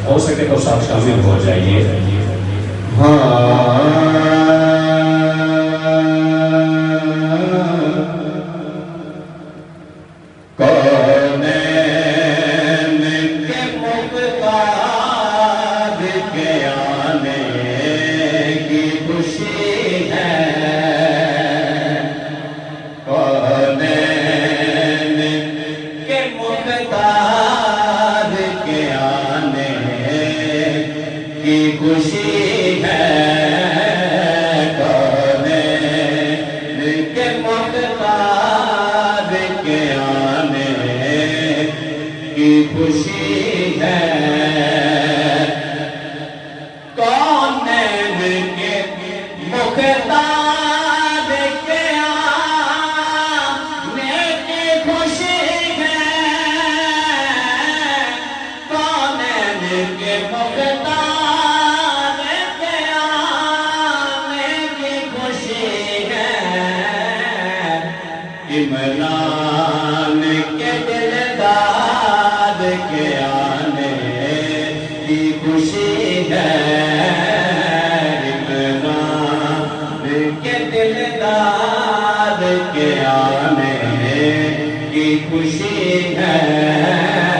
ہو سکے تو ساتھ شامل ہو جائیے. خوشی ہے کونین کے مختار کے آنے کی خوشی ہے کونین کے مختار کے آنے کی خوشی ہے کونین کے مختار عمران کے دلدار کے آنے کی خوشی ہے عمران کے دلدار کے آنے کی خوشی ہے